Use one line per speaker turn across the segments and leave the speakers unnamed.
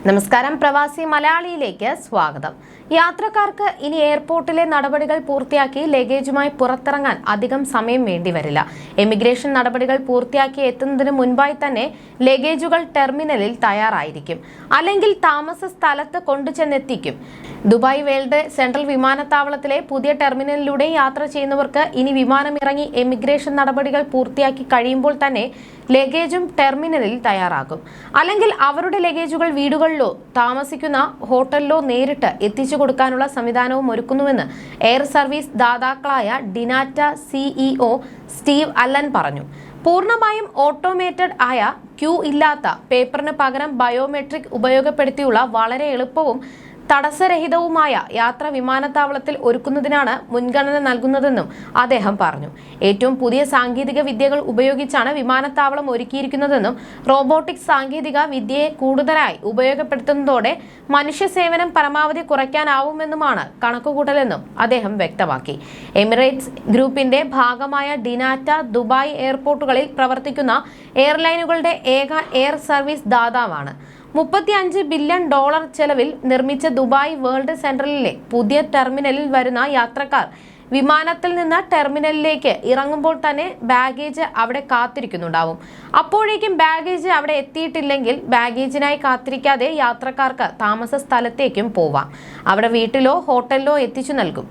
നമസ്കാരം, പ്രവാസി മലയാളിയിലേക്ക് സ്വാഗതം. യാത്രക്കാർക്ക് ഇനി എയർപോർട്ടിലെ നടപടികൾ പൂർത്തിയാക്കി ലഗേജുമായി പുറത്തിറങ്ങാൻ അധികം സമയം വേണ്ടിവരില്ല. എമിഗ്രേഷൻ നടപടികൾ പൂർത്തിയാക്കി എത്തുന്നതിന് മുൻപായി തന്നെ ലഗേജുകൾ ടെർമിനലിൽ തയ്യാറായിരിക്കും, അല്ലെങ്കിൽ താമസ സ്ഥലത്ത് കൊണ്ടുചെന്നെത്തിക്കും. ദുബായ് വേൾഡ് സെൻട്രൽ വിമാനത്താവളത്തിലെ പുതിയ ടെർമിനലിലൂടെ യാത്ര ചെയ്യുന്നവർക്ക് ഇനി വിമാനം ഇറങ്ങി എമിഗ്രേഷൻ നടപടികൾ പൂർത്തിയാക്കി കഴിയുമ്പോൾ തന്നെ ലഗേജും ടെർമിനലിൽ തയ്യാറാക്കും, അല്ലെങ്കിൽ അവരുടെ ലഗേജുകൾ വീടുകളിലോ താമസിക്കുന്ന ഹോട്ടലിലോ നേരിട്ട് എത്തിച്ചു കൊടുക്കാനുള്ള സംവിധാനവും ഒരുക്കുന്നുവെന്ന് എയർ സർവീസ് ദാതാക്കളായ ഡിനാറ്റ സിഇഒ സ്റ്റീവ് അല്ലൻ പറഞ്ഞു. പൂർണ്ണമായും ഓട്ടോമേറ്റഡ് ആയ, ക്യൂ ഇല്ലാത്ത, പേപ്പറിന് പകരം ബയോമെട്രിക് ഉപയോഗപ്പെടുത്തിയുള്ള വളരെ എളുപ്പവും തടസ്സരഹിതവുമായ യാത്ര വിമാനത്താവളത്തിൽ ഒരുക്കുന്നതിനാണ് മുൻഗണന നൽകുന്നതെന്നും അദ്ദേഹം പറഞ്ഞു. ഏറ്റവും പുതിയ സാങ്കേതിക വിദ്യകൾ ഉപയോഗിച്ചാണ് വിമാനത്താവളം ഒരുക്കിയിരിക്കുന്നതെന്നും റോബോട്ടിക്സ് സാങ്കേതിക വിദ്യയെ കൂടുതലായി ഉപയോഗപ്പെടുത്തുന്നതോടെ മനുഷ്യ സേവനം പരമാവധി കുറയ്ക്കാനാവുമെന്നുമാണ് കണക്കുകൂട്ടലെന്നും അദ്ദേഹം വ്യക്തമാക്കി. എമിറേറ്റ്സ് ഗ്രൂപ്പിന്റെ ഭാഗമായ ഡിനാറ്റ ദുബായ് എയർപോർട്ടുകളിൽ പ്രവർത്തിക്കുന്ന എയർലൈനുകളുടെ ഏക എയർ സർവീസ് ദാതാവാണ്. $35 ബില്യൺ ചെലവിൽ നിർമ്മിച്ച ദുബായ് വേൾഡ് സെൻട്രലിലെ പുതിയ ടെർമിനലിൽ വരുന്ന യാത്രക്കാർ വിമാനത്തിൽ നിന്ന് ടെർമിനലിലേക്ക് ഇറങ്ങുമ്പോൾ തന്നെ ബാഗേജ് അവിടെ കാത്തിരിക്കുന്നുണ്ടാവും. അപ്പോഴേക്കും ബാഗേജ് അവിടെ എത്തിയിട്ടില്ലെങ്കിൽ ബാഗേജിനായി കാത്തിരിക്കാതെ യാത്രക്കാർക്ക് താമസ സ്ഥലത്തേക്കും പോവാം. അവിടെ വീട്ടിലോ ഹോട്ടലിലോ എത്തിച്ചു നൽകും.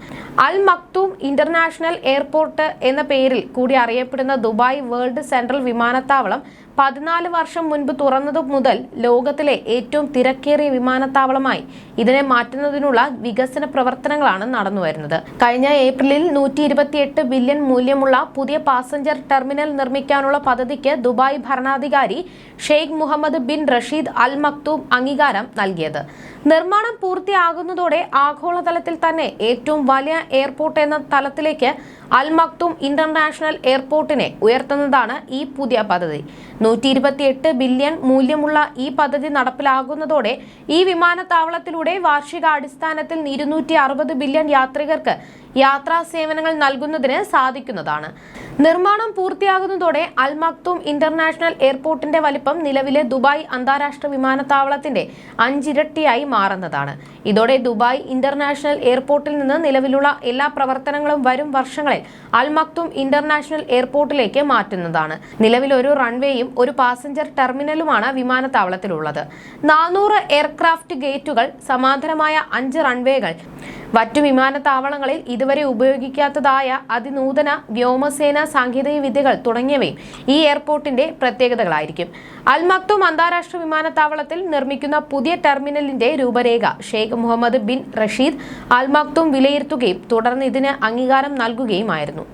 അൽ മക്തൂം ഇന്റർനാഷണൽ എയർപോർട്ട് എന്ന പേരിൽ കൂടി അറിയപ്പെടുന്ന ദുബായ് വേൾഡ് സെൻട്രൽ വിമാനത്താവളം 14 വർഷം മുൻപ് തുറന്നതു മുതൽ ലോകത്തിലെ ഏറ്റവും തിരക്കേറിയ വിമാനത്താവളമായി ഇതിനെ മാറ്റുന്നതിനുള്ള വികസന പ്രവർത്തനങ്ങളാണ് നടന്നുവരുന്നത്. കഴിഞ്ഞ ഏപ്രിലിൽ 128 ബില്യൺ മൂല്യമുള്ള പുതിയ പാസഞ്ചർ ടെർമിനൽ നിർമ്മിക്കാനുള്ള പദ്ധതിക്ക് ദുബായ് ഭരണാധികാരി Sheikh Mohammed bin Rashid Al Maktoum അംഗീകാരം നൽകിയത്. നിർമ്മാണം പൂർത്തിയാകുന്നതോടെ ആഗോളതലത്തിൽ തന്നെ ഏറ്റവും വലിയ എയർപോർട്ട് എന്ന തലത്തിലേക്ക് അൽ മക്തൂം ഇന്റർനാഷണൽ എയർപോർട്ടിനെ ഉയർത്തുന്നതാണ് ഈ പുതിയ പദ്ധതി. 128 ബില്യൺ മൂല്യമുള്ള ഈ പദ്ധതി നടപ്പിലാകുന്നതോടെ ഈ വിമാനത്താവളത്തിലൂടെ വാർഷികാടിസ്ഥാനത്തിൽ 260 ബില്യൺ യാത്രികർക്ക് യാത്രാ സേവനങ്ങൾ നൽകുന്നതിന് സാധിക്കുന്നതാണ്. നിർമ്മാണം പൂർത്തിയാകുന്നതോടെ അൽ മക്തൂം ഇന്റർനാഷണൽ എയർപോർട്ടിന്റെ വലിപ്പം നിലവിലെ ദുബായ് അന്താരാഷ്ട്ര വിമാനത്താവളത്തിന്റെ 5 ഇരട്ടിയായി മാറുന്നതാണ്. ഇതോടെ ദുബായ് ഇന്റർനാഷണൽ എയർപോർട്ടിൽ നിന്ന് നിലവിലുള്ള എല്ലാ പ്രവർത്തനങ്ങളും വരും വർഷങ്ങളിൽ അൽ മക്തൂം ഇന്റർനാഷണൽ എയർപോർട്ടിലേക്ക് മാറ്റുന്നതാണ്. നിലവിൽ ഒരു റൺവേയും ഒരു പാസഞ്ചർ ടെർമിനലുമാണ് വിമാനത്താവളത്തിലുള്ളത്. 400 എയർക്രാഫ്റ്റ് ഗേറ്റുകൾ, സമാന്തരമായ 5 റൺവേകൾ, മറ്റു വിമാനത്താവളങ്ങളിൽ ഇതുവരെ ഉപയോഗിക്കാത്തതായ അതിനൂതന വ്യോമസേന സാങ്കേതിക വിദ്യകൾ തുടങ്ങിയവയും ഈ എയർപോർട്ടിന്റെ പ്രത്യേകതകളായിരിക്കും. അൽ മക്തൂം അന്താരാഷ്ട്ര വിമാനത്താവളത്തിൽ നിർമ്മിക്കുന്ന പുതിയ ടെർമിനലിന്റെ രൂപരേഖ Sheikh Mohammed bin Rashid Al Maktoum വിലയിരുത്തുകയും തുടർന്ന് ഇതിന് അംഗീകാരം നൽകുകയുമായിരുന്നു.